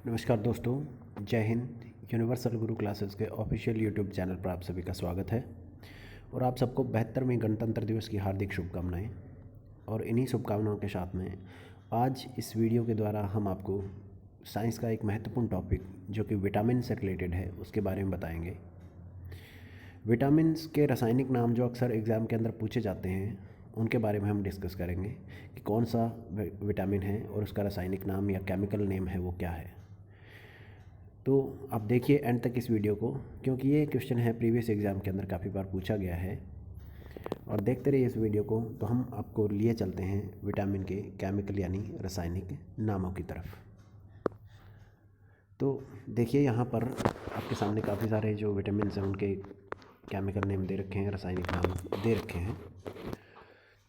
नमस्कार दोस्तों, जय हिंद। यूनिवर्सल गुरु क्लासेस के ऑफिशियल यूट्यूब चैनल पर आप सभी का स्वागत है और आप सबको 72वें गणतंत्र दिवस की हार्दिक शुभकामनाएं। और इन्हीं शुभकामनाओं के साथ में आज इस वीडियो के द्वारा हम आपको साइंस का एक महत्वपूर्ण टॉपिक जो कि विटामिन से रिलेटेड है उसके बारे में बताएंगे। विटामिन्स के रासायनिक नाम जो अक्सर एग्ज़ाम के अंदर पूछे जाते हैं उनके बारे में हम डिस्कस करेंगे कि कौन सा विटामिन है और उसका रासायनिक नाम या केमिकल नेम है वो क्या है। तो आप देखिए एंड तक इस वीडियो को, क्योंकि ये क्वेश्चन है प्रीवियस एग्ज़ाम के अंदर काफ़ी बार पूछा गया है। और देखते रहिए इस वीडियो को, तो हम आपको लिए चलते हैं विटामिन के केमिकल यानी रासायनिक नामों की तरफ। तो देखिए यहाँ पर आपके सामने काफ़ी सारे जो विटामिन हैं उनके केमिकल नेम दे रखे हैं, रासायनिक नाम दे रखे हैं।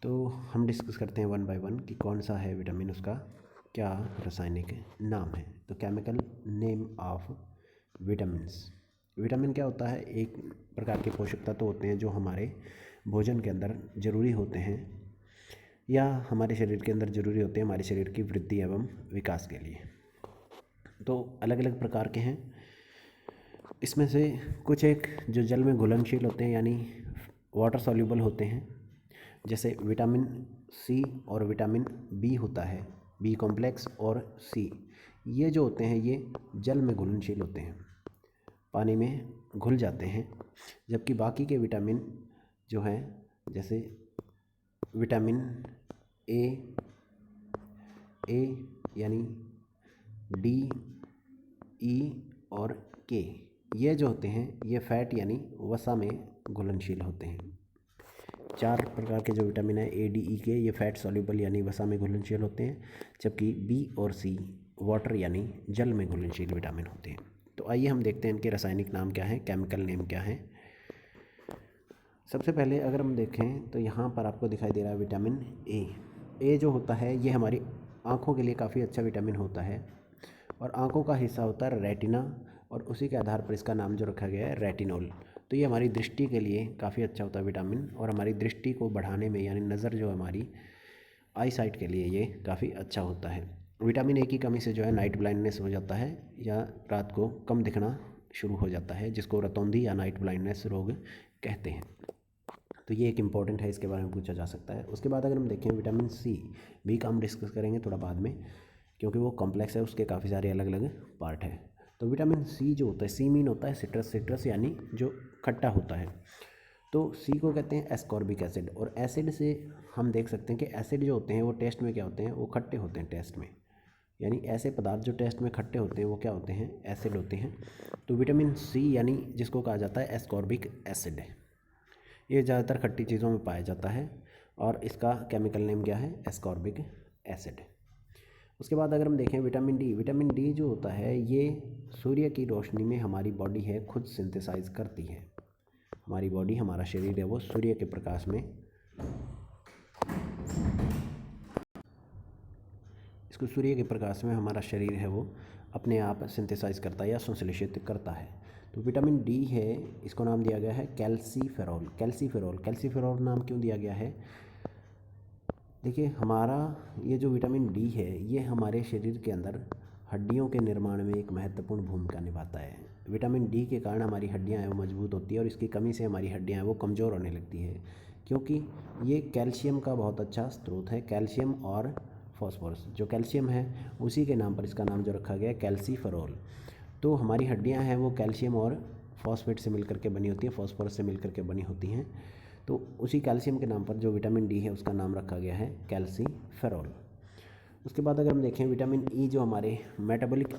तो हम डिस्कस करते हैं वन बाय वन कि कौन सा है विटामिन, उसका क्या रासायनिक नाम है। तो chemical name of vitamins. Vitamin क्या होता है? एक प्रकार के पोषक तत्व होते हैं जो हमारे भोजन के अंदर ज़रूरी होते हैं या हमारे शरीर के अंदर ज़रूरी होते हैं हमारे शरीर की वृद्धि एवं विकास के लिए। तो अलग अलग प्रकार के हैं। इसमें से कुछ एक जो जल में घुलनशील होते हैं यानी वाटर सॉल्यूबल होते हैं, जैसे विटामिन सी और विटामिन बी होता है, बी कॉम्प्लेक्स और सी। ये जो होते हैं ये जल में घुलनशील होते हैं, पानी में घुल जाते हैं। जबकि बाकी के विटामिन जो हैं, जैसे विटामिन ए यानी डी, ई और के, ये जो होते हैं ये फैट यानी वसा में घुलनशील होते हैं। 4 प्रकार के जो विटामिन है ए, डी, ई, के, ये फैट सॉल्यूबल यानी वसा में घुलनशील होते हैं। जबकि बी और सी वाटर यानी जल में घुलनशील विटामिन होते हैं। तो आइए हम देखते हैं इनके रासायनिक नाम क्या है, केमिकल नेम क्या है। सबसे पहले अगर हम देखें तो यहाँ पर आपको दिखाई दे रहा है विटामिन ए जो होता है ये हमारी आँखों के लिए काफ़ी अच्छा विटामिन होता है और आँखों का हिस्सा होता है रेटिना, और उसी के आधार पर इसका नाम जो रखा गया है रेटिनॉल। तो ये हमारी दृष्टि के लिए काफ़ी अच्छा होता है विटामिन, और हमारी दृष्टि को बढ़ाने में यानी नज़र जो हमारी आई साइट के लिए ये काफ़ी अच्छा होता है। विटामिन ए की कमी से जो है नाइट ब्लाइंडनेस हो जाता है या रात को कम दिखना शुरू हो जाता है, जिसको रतौंधी या नाइट ब्लाइंडनेस रोग कहते हैं। तो ये एक इम्पॉर्टेंट है, इसके बारे में पूछा जा सकता है। उसके बाद अगर हम देखें विटामिन सी, बी का हम डिस्कस करेंगे थोड़ा बाद में, क्योंकि वो कॉम्प्लेक्स है, उसके काफ़ी सारे अलग अलग पार्ट हैं। तो विटामिन सी जो होता है, सी मीन होता है सिट्रस यानी जो खट्टा होता है। तो सी को कहते हैं एस्कॉर्बिक एसिड, और एसिड से हम देख सकते हैं कि एसिड जो होते हैं वो टेस्ट में क्या होते हैं, वो खट्टे होते हैं टेस्ट में। यानी ऐसे पदार्थ जो टेस्ट में खट्टे होते हैं वो क्या होते हैं, एसिड होते हैं। तो विटामिन सी यानी जिसको कहा जाता है एस्कॉर्बिक एसिड, ये ज़्यादातर खट्टी चीज़ों में पाया जाता है और इसका केमिकल नेम क्या है, एस्कॉर्बिक एसिड। उसके बाद अगर हम देखें विटामिन डी जो होता है ये सूर्य की रोशनी में हमारी बॉडी है खुद सिंथेसाइज करती है। हमारी बॉडी, हमारा शरीर है वो सूर्य के प्रकाश में, इसको सूर्य के प्रकाश में हमारा शरीर है वो अपने आप सिंथेसाइज करता है या संश्लेषित करता है। तो विटामिन डी है, इसको नाम दिया गया है कैल्सीफेरॉल नाम क्यों दिया गया है? देखिए हमारा ये जो विटामिन डी है ये हमारे शरीर के अंदर हड्डियों के निर्माण में एक महत्वपूर्ण भूमिका निभाता है। विटामिन डी के कारण हमारी हड्डियां हैं वो मजबूत होती है और इसकी कमी से हमारी हड्डियां हैं वो कमज़ोर होने लगती है, क्योंकि ये कैल्शियम का बहुत अच्छा स्रोत है। कैल्शियम और फॉस्फोरस, जो कैल्शियम है उसी के नाम पर इसका नाम जो रखा गया है कैल्सीफेरॉल। तो हमारी हड्डियाँ हैं वो कैल्शियम और फॉस्फेट से मिलकर के बनी होती हैं, फॉस्फोरस से मिलकर के बनी होती हैं। तो उसी कैल्शियम के नाम पर जो विटामिन डी है उसका नाम रखा गया है कैल्सीफेरॉल। उसके बाद अगर हम देखें विटामिन ई जो हमारे मेटाबॉलिक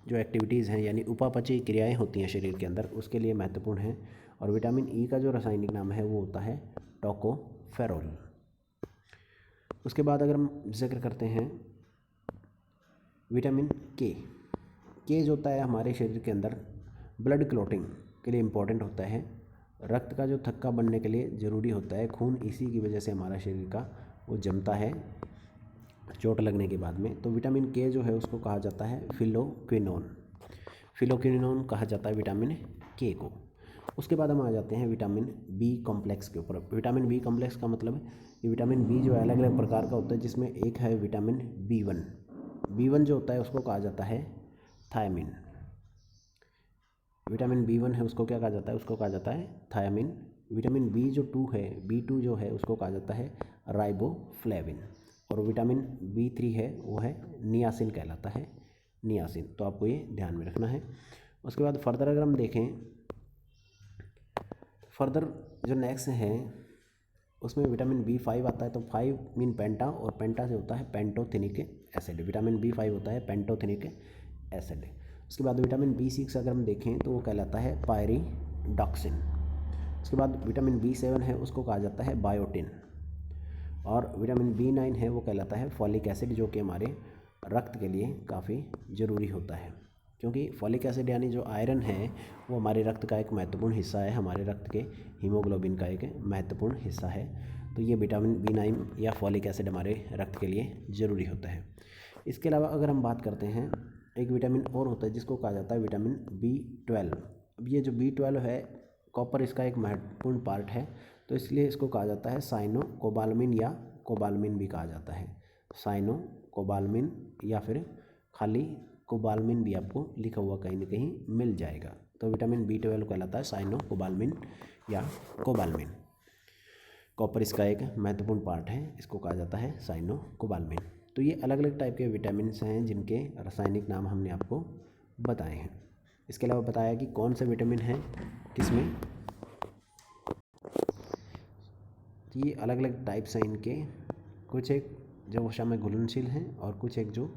जो एक्टिविटीज़ हैं यानी उपापचयी क्रियाएं होती हैं शरीर के अंदर उसके लिए महत्वपूर्ण है, और विटामिन ई का जो रासायनिक नाम है वो होता है टोकोफेरॉल। उसके बाद अगर हम जिक्र करते हैं विटामिन के जो होता है हमारे शरीर के अंदर ब्लड क्लॉटिंग के लिए इम्पॉर्टेंट होता है, रक्त का जो थक्का बनने के लिए ज़रूरी होता है खून, इसी की वजह से हमारा शरीर का वो जमता है चोट लगने के बाद में। तो विटामिन के जो है उसको कहा जाता है फिलोक्विनोन कहा जाता है विटामिन के को। उसके बाद हम आ जाते हैं विटामिन बी कॉम्प्लेक्स के ऊपर। विटामिन बी कॉम्प्लेक्स का मतलब ये विटामिन बी जो है अलग अलग प्रकार का होता है, जिसमें एक है विटामिन बी वन जो होता है उसको कहा जाता है थायमिन। विटामिन B1 है उसको क्या कहा जाता है, उसको कहा जाता है थायमिन। विटामिन B2 है, B2 जो है उसको कहा जाता है राइबोफ्लेविन। और विटामिन B3 है वो है नियासिन कहलाता है, नियासिन। तो आपको ये ध्यान में रखना है। उसके बाद फर्दर अगर हम देखें, फर्दर जो नेक्स्ट है उसमें विटामिन B5 आता है। तो 5 मीन पेंटा, और पेंटा से होता है पेंटोथेनिक एसिड। विटामिन B5 होता है पेंटोथेनिक एसिड। उसके बाद विटामिन B6 अगर हम देखें तो वो कहलाता है पायरिडॉक्सिन। उसके बाद विटामिन B7 है उसको कहा जाता है बायोटिन। और विटामिन B9 है वो कहलाता है फॉलिक एसिड, जो कि हमारे रक्त के लिए काफ़ी ज़रूरी होता है, क्योंकि फॉलिक एसिड यानी जो आयरन है वो हमारे रक्त का एक महत्वपूर्ण हिस्सा है, हमारे रक्त के हीमोग्लोबिन का एक महत्वपूर्ण हिस्सा है। तो ये विटामिन B9 या फॉलिक एसिड हमारे रक्त के लिए ज़रूरी होता है। इसके अलावा अगर हम बात करते हैं, एक विटामिन और होता है जिसको कहा जाता है विटामिन B12। अब ये जो B12 है, कॉपर इसका एक महत्वपूर्ण पार्ट है, तो इसलिए इसको कहा जाता है साइनो कोबालमिन या कोबालमिन भी कहा जाता है। साइनो कोबालमिन या फिर खाली कोबालमिन भी आपको लिखा हुआ कहीं ना कहीं मिल जाएगा। तो विटामिन B12 कहलाता है साइनो कोबालमिन या कोबालमिन। कॉपर इसका एक महत्वपूर्ण पार्ट है, इसको कहा जाता है साइनो कोबालमिन। तो ये अलग अलग टाइप के विटामिन हैं जिनके रासायनिक नाम हमने आपको बताए हैं। इसके अलावा बताया कि कौन से विटामिन हैं किसमें, तो ये अलग अलग टाइप्स हैं इनके। कुछ एक जो वसा में घुलनशील हैं और कुछ एक जो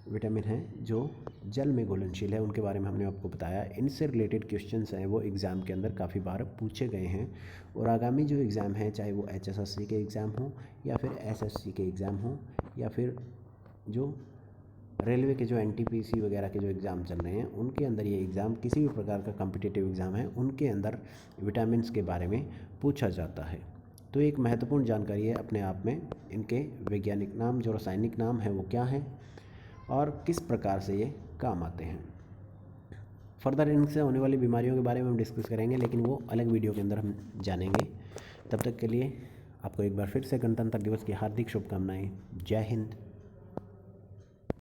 विटामिन हैं जो जल में घुलनशील है, उनके बारे में हमने आपको बताया। इनसे रिलेटेड क्वेश्चंस हैं वो एग्ज़ाम के अंदर काफ़ी बार पूछे गए हैं। और आगामी जो एग्ज़ाम है, चाहे वो HSSC के एग्ज़ाम हो या फिर SSC के एग्ज़ाम हो या फिर जो रेलवे के जो NTPC वगैरह के जो एग्ज़ाम चल रहे हैं, उनके अंदर ये एग्ज़ाम किसी भी प्रकार का कॉम्पिटिटिव एग्ज़ाम है उनके अंदर विटामिन्स के बारे में पूछा जाता है। तो एक महत्वपूर्ण जानकारी है अपने आप में। इनके वैज्ञानिक नाम, जो रासायनिक नाम है वो क्या है और किस प्रकार से ये काम आते हैं। फर्दर इनसे होने वाली बीमारियों के बारे में हम डिस्कस करेंगे, लेकिन वो अलग वीडियो के अंदर हम जानेंगे। तब तक के लिए आपको एक बार फिर से गणतंत्र दिवस की हार्दिक शुभकामनाएं। जय हिंद।